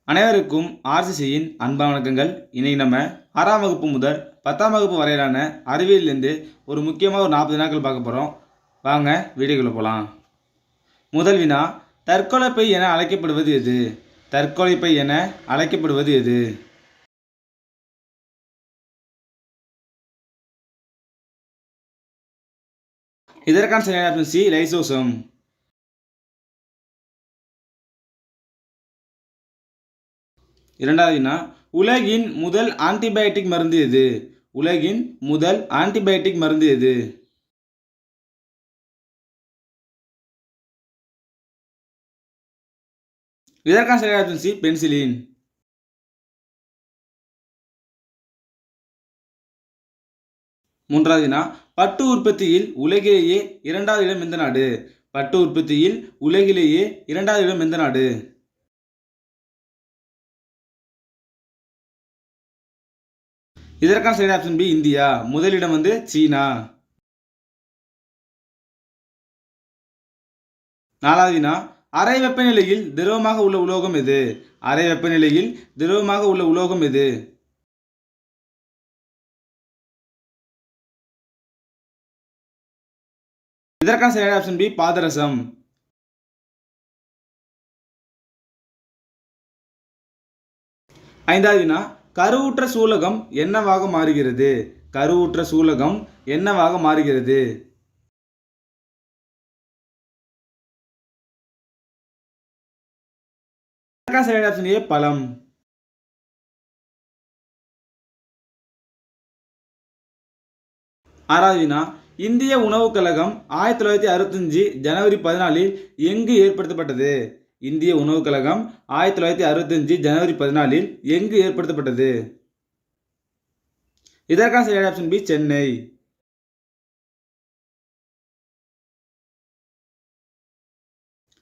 அனைவருக்கும் ஆர்சிசியின் அன்பான வணக்கங்கள். இன்னைக்கு நம்ம 6ஆம் வகுப்பு முதல் 10ஆம் வகுப்பு வரையிலான அறிவியலிருந்து ஒரு முக்கியமாக ஒரு 40 வினாக்கள் பார்க்க போகிறோம். வாங்க வீடியோக்குள்ள போகலாம். முதல் வினா, தற்கொலை பை என அழைக்கப்படுவது எது? தற்கொலை பை என அழைக்கப்படுவது எது? இதற்கான சரியான ஆப்ஷன் சி, லைசோசோம். இரண்டாவது வினா, உலகின் முதல் ஆன்டிபயோட்டிக் மருந்து எது? உலகின் முதல் ஆன்டிபயோட்டிக் மருந்து எது? இதற்கான சரியான ஆப்ஷன் சி, பென்சிலின். மூன்றாவது வினா, பட்டு உற்பத்தியில் உலகிலேயே இரண்டாவது இடம் எந்த நாடு? பட்டு உற்பத்தியில் உலகிலேயே இரண்டாவது இடம் எந்த நாடு? இதற்கான சரியான ஆப்ஷன் பி, இந்தியா. முதலிடம் சீனா. நாலாவது வினா, அறை வெப்பநிலையில் திரவமாக உள்ள உலோகம் எது? அறை வெப்பநிலையில் திரவமாக உள்ள உலோகம் எது? இதற்கான சரியான ஆப்ஷன் பி, பாதரசம். ஐந்தாவது வினா, கருவுற்ற சூலகம் என்னவாக மாறுகிறது? கருவுற்ற சூலகம் என்னவாக மாறுகிறது? சரியான ஆப்ஷன் ஏ, பழம். ஆறாவது வினா, இந்திய உணவுக் கழகம் 1965 ஜனவரி 14 எங்கு ஏற்படுத்தப்பட்டது? இந்திய உணவுக் கழகம் 1965 ஜனவரி 14 எங்கு ஏற்படுத்தப்பட்டது? இதற்கான சரியான ஆப்ஷன் பி, சென்னை.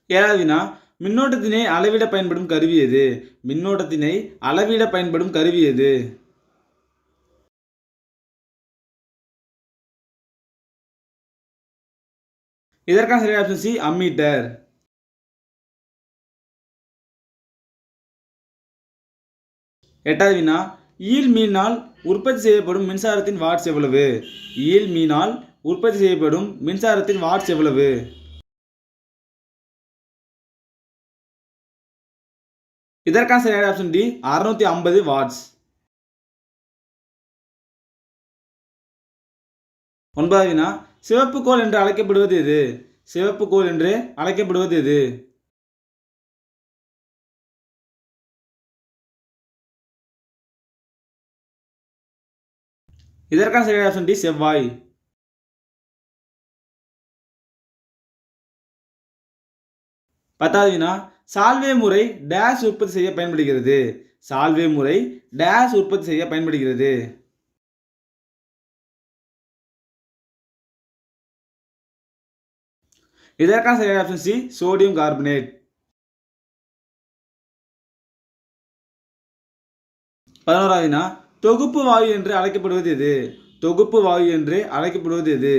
ஏழாவது வினா, மின்னோட்டத்தினை அளவிட பயன்படும் கருவி எது? மின்னோட்டத்தினை அளவிட பயன்படும் கருவி எது? இதற்கான சரியான ஆப்ஷன் சி, அம்மீட்டர். எட்டாவது வினா, ஈல் மீனால் உற்பத்தி செய்யப்படும் மின்சாரத்தின் வாட்ஸ் எவ்வளவு? ஈல் மீனால் உற்பத்தி செய்யப்படும் மின்சாரத்தின் வாட்ஸ் எவ்வளவு? இதற்கான சரியான ஆப்ஷன் டி, 650 வாட்ஸ். ஒன்பதாவது வினா, சிவப்பு கோள் என்று அழைக்கப்படுவது எது? சிவப்பு கோள் என்று அழைக்கப்படுவது எது? இதற்கான சரியான ஆப்ஷன் டி, செவ்வாய். பத்தாவது வினா, சால்வே முறை டேஷ் உற்பத்தி செய்ய பயன்படுகிறது? சால்வே முறை டேஷ் உற்பத்தி செய்ய பயன்படுகிறது? இதற்கான சரியான ஆப்ஷன் சி, சோடியம் கார்பனேட். 11வது வினா, தொகுப்பு வாயு என்று அழைக்கப்படுவது எது? தொகுப்பு வாயு என்று அழைக்கப்படுவது எது?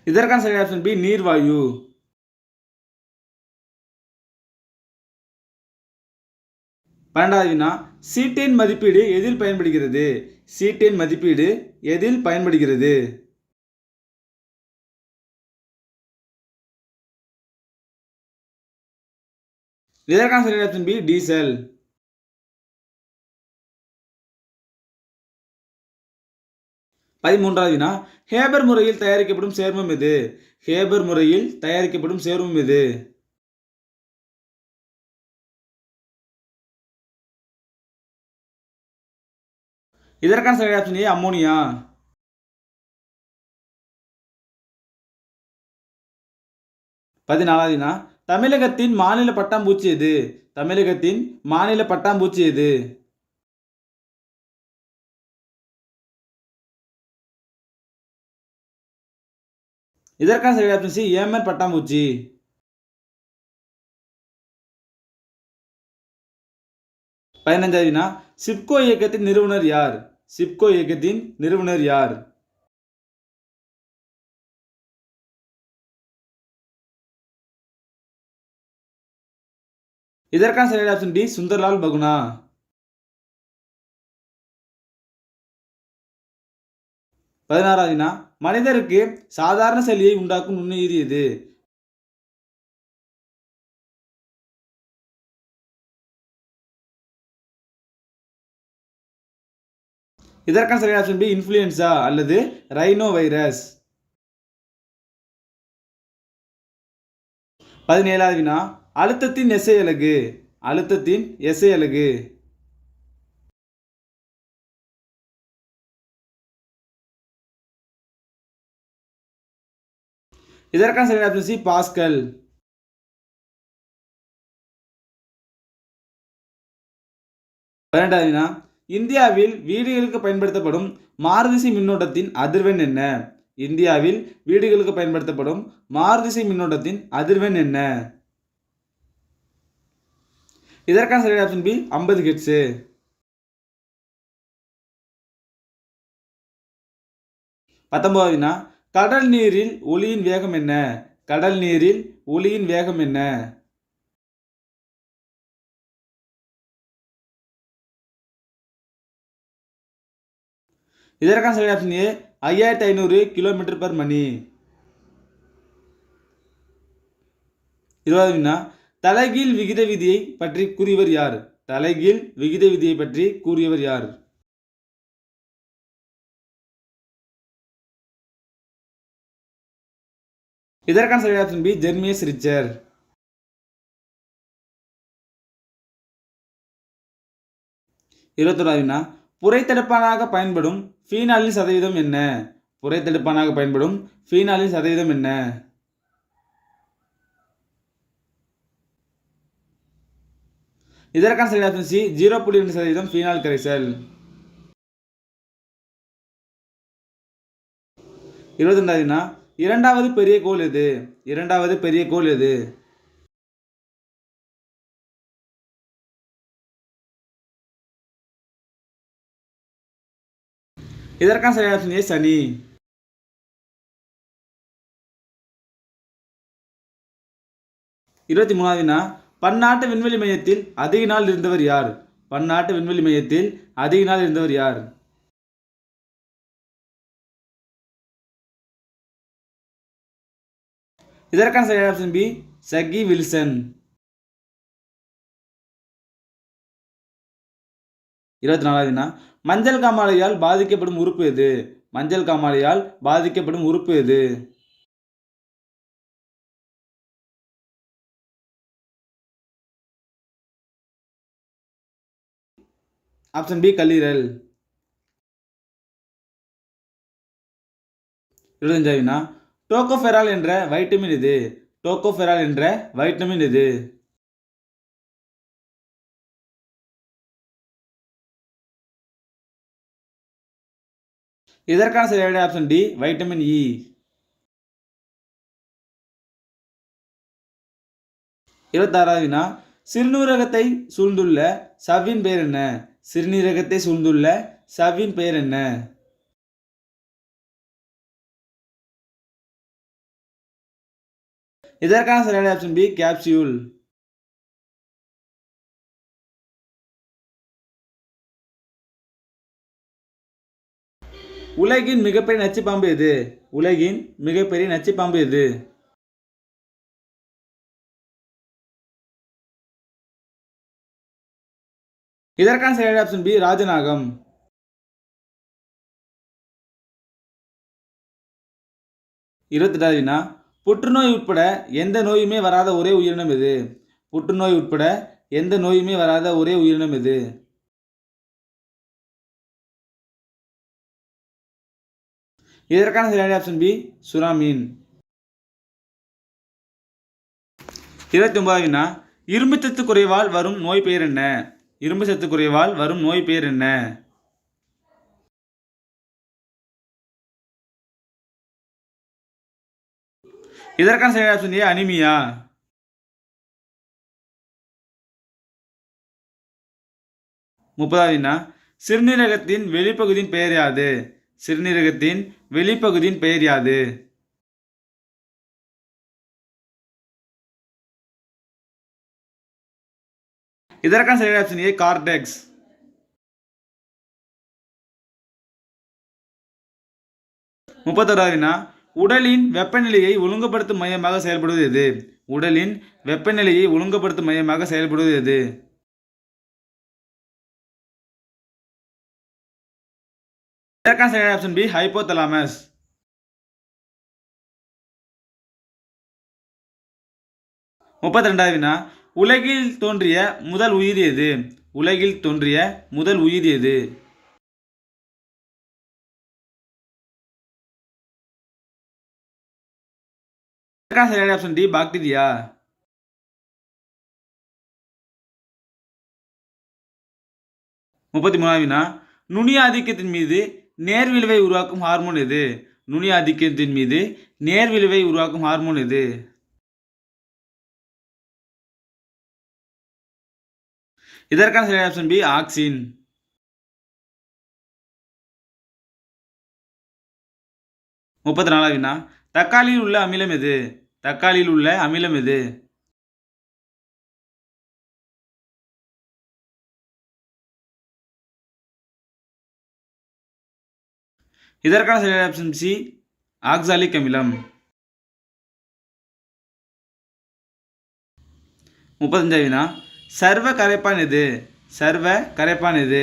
இதற்கான சரியான ஆப்ஷன் பி, நீர்வாயு. 12வது வினா, சீட்டேன் மதிப்பீடு எதில் பயன்படுகிறது? சீட்டேன் மதிப்பீடு எதில் பயன்படுகிறது? இதற்கான சரியான ஆப்ஷன் பி, டீசல். 13வது வினா, ஹேபர் முறையில் தயாரிக்கப்படும் சேர்மம் எது? ஹேபர் முறையில் தயாரிக்கப்படும் சேர்மம் எது? இதற்கான சரியான ஆப்ஷன் ஏ, அம்மோனியா. 14வது வினா, தமிழகத்தின் மாநில பட்டாம்பூச்சி எது? தமிழகத்தின் மாநில பட்டாம்பூச்சி எது? இதற்கான சரியான ஆப்ஷன் சி, ஏமன் பட்டாம்பூச்சி. 15வது வினா, சிப்கோ இயக்கத்தின் நிறுவனர் யார்? சிப்கோ இயக்கத்தின் நிறுவனர் யார்? இதற்கான சரியான ஆப்ஷன் டி சுந்தர்லால் பகுனா. 16வது வினா மனிதருக்கு சாதாரண சளியை உண்டாக்கும் நுண்ணுயிரி எது? இதற்கான சரியான ஆப்ஷன் பி இன்ஃப்ளூயன்சா அல்லது ரைனோ வைரஸ். 17வது வினா அழுத்தத்தின் எஸ்ஐ அலகு. அழுத்தத்தின் எஸ்ஐ அலகு. இதற்கான சரியான ஆப்ஷன் சி பாஸ்கல். 12வது வினா இந்தியாவில் வீடுகளுக்கு பயன்படுத்தப்படும் மாறுதிசை மின்னோட்டத்தின் அதிர்வெண் என்ன? இந்தியாவில் வீடுகளுக்கு பயன்படுத்தப்படும் மாறுதிசை மின்னோட்டத்தின் அதிர்வெண் என்ன? இதற்கான சரியான ஆப்ஷன் பி 50 ஹெர்ட்ஸ். 19வது வினா கடல் நீரில் ஒளியின் வேகம் என்ன? கடல் நீரில் ஒளியின் வேகம் என்ன? இதற்கான சரியான ஆப்ஷன் ஏ 5500 கிலோமீட்டர் பர் மணி. 20வது வினா தலைகீழ் விகித விதியை பற்றி கூறியவர் யார்? தலைகீழ் விகித விதியை பற்றி கூறியவர் யார்? இதற்கான சரியான ஆப்ஷன் பி ஜெர்மியஸ் ரிச்சர். 21வது வினா புரைத்தடுப்பானாக பயன்படும் ஃபீனாலின் சதவீதம் என்ன? புரைத்தடுப்பானாக பயன்படும் ஃபீனாலின் சதவீதம் என்ன? இதற்கான சரியான ஆப்ஷன் சி 0.2% ஃபீனால் கரைசல். 22வது வினா இரண்டாவது பெரிய கோள் எது? இரண்டாவது பெரிய கோள் எது? இதற்கான சரியான ஆப்ஷன் ஏ சனி. 23வது வினா பன்னாட்டு விண்வெளி மையத்தில் அதிக நாள் இருந்தவர் யார்? பன்னாட்டு விண்வெளி மையத்தில் அதிக நாள் இருந்தவர் யார்? இதற்கான சரியான ஆப்ஷன் பி சக்கி வில்சன். 24வது வினா மஞ்சள் காமாலையால் பாதிக்கப்படும் உறுப்பு எது? மஞ்சள் காமாலையால் பாதிக்கப்படும் உறுப்பு எது? ஆப்ஷன் பி கல்லீரல். 25வது வினா டோகோஃபெரால் என்ற வைட்டமின் எது? டோகோஃபெரால் என்ற வைட்டமின் எது? இதற்கான சரியான ஆப்ஷன் டி வைட்டமின் இ. 26வது வினா சிறுநீரகத்தை சூழ்ந்துள்ள சவ்வின் பெயர் என்ன? சிறுநீரகத்தை சூழ்ந்துள்ள சவ்வின் பெயர் என்ன? இதற்கான சரியான ஆப்ஷன் பி கேப்சியூல். 'உலகின் மிகப்பெரிய நச்சுப்பாம்பு எது? உலகின் மிகப்பெரிய நச்சுப்பாம்பு எது? இதற்கான சரியான ஆப்ஷன் பி ராஜநாகம். 28வது வினா புற்றுநோய் உட்பட எந்த நோயுமே வராத ஒரே உயிரினம் எது? புற்றுநோய் உட்பட எந்த நோயுமே வராத ஒரே உயிரினம் எது? இதற்கான சரியான ஆப்ஷன் பி சுறா மீன். 29வது வினா இரும்புச்சத்து குறைவால் வரும் நோய் பெயர் என்ன? இரும்புச்சத்து குறைவால் வரும் நோய் பெயர் என்ன? இதற்கான சரியான ஆப்ஷன் ஏ அனிமியா. 30வது வினா சிறுநீரகத்தின் வெளிப்பகுதியின் பெயர் யாது? சிறுநீரகத்தின் வெளிப்பகுதியின் பெயர் யாது? இதற்கான சரியான ஆப்ஷன் ஏ கார்டெக்ஸ். 31வது வினா உடலின் வெப்பநிலையை ஒழுங்குபடுத்தும் மையமாக செயல்படுவது எது? உடலின் வெப்பநிலையை ஒழுங்குபடுத்தும் மையமாக செயல்படுவது எது? இதற்கான சரியான ஆப்ஷன் பி ஹைப்போதலாமஸ். 32வது வினா உலகில் தோன்றிய முதல் உயிர் எது? உலகில் தோன்றிய முதல் உயிர் எது? இதற்கான சரியான ஆப்ஷன் டி பாக்டீரியா. 33வது வினா நுனி ஆதிக்கத்தின் மீது நேர்விளைவை உருவாக்கும் ஹார்மோன் எது? நுனி ஆதிக்கத்தின் மீது நேர்விளைவை உருவாக்கும் ஹார்மோன் எது? இதற்கான சரியான ஆப்ஷன் பி ஆக்சின். 34வது வினா தக்காளியில் உள்ள அமிலம் எது? தக்காளியில் உள்ள அமிலம் எது? இதற்கான சரியான ஆப்ஷன் சி ஆக்சாலிக் அமிலம். 35வது வினா சர்வ கரைப்பான் எது? சர்வ கரைப்பான் எது?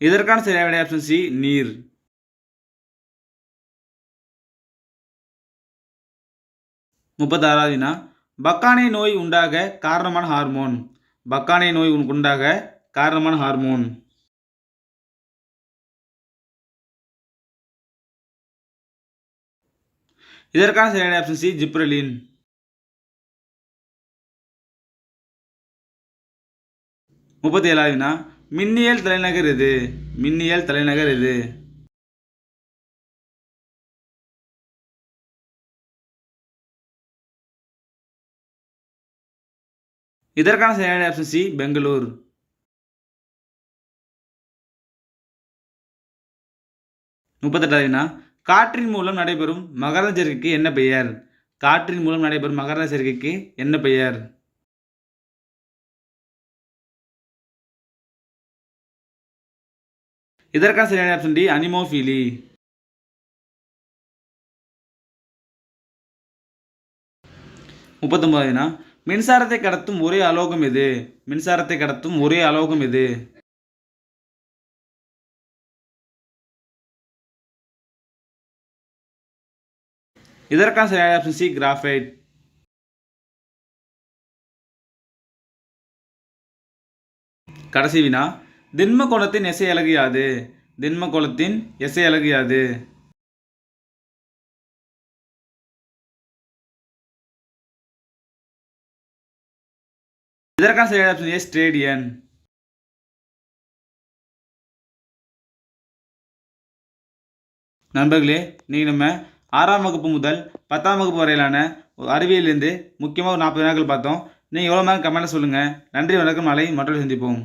இதற்கான சரியான ஆப்ஷன் சி நீர். 36வது வினா பக்கானை நோய் உண்டாக காரணமான ஹார்மோன். பக்கானை நோய் உண்டாக காரணமான ஹார்மோன். இதற்கான சரியான ஆப்ஷன் சி ஜிப்ரலின். 37வது வினா மின்னியல் தலைநகர் எது? மின்னியல் தலைநகர் எது? இதற்கான சரியான ஆப்ஷன் சி பெங்களூர். 38வது வினா காற்றின் மூலம் நடைபெறும் மகரந்த சேர்க்கைக்கு என்ன பெயர்? காற்றின் மூலம் நடைபெறும் மகரந்த சேர்க்கைக்கு என்ன பெயர்? இதற்கான சரியான ஆப்ஷன் டி அனிமோஃபிலி. 39வது வினா மின்சாரத்தை கடத்தும் ஒரே அலோகம் எது? மின்சாரத்தை கடத்தும் ஒரே அலோகம் எது? இதற்கான சரியான ஆப்ஷன் சி கிராஃபைட். கடைசி வினா திண்ம கோளத்தின் எஸ்ஐ அலகு யாது? திண்ம கோளத்தின் எஸ்ஐ அலகு யாது? இதற்கான சரியான ஆப்ஷன் ஏ ஸ்டேடியன். நண்பர்களே, நீங்கள் நம்ம 6ஆம் வகுப்பு முதல் 10ஆம் வகுப்பு வரையிலான அறிவியலிருந்து முக்கியமாக ஒரு 40 வினாக்கள் பார்த்தோம். நீங்கள் எவ்வளோ நேரம் கமெண்ட்டில் சொல்லுங்கள். நன்றி, வணக்கம், நாளை மற்றொரு சந்திப்போம்.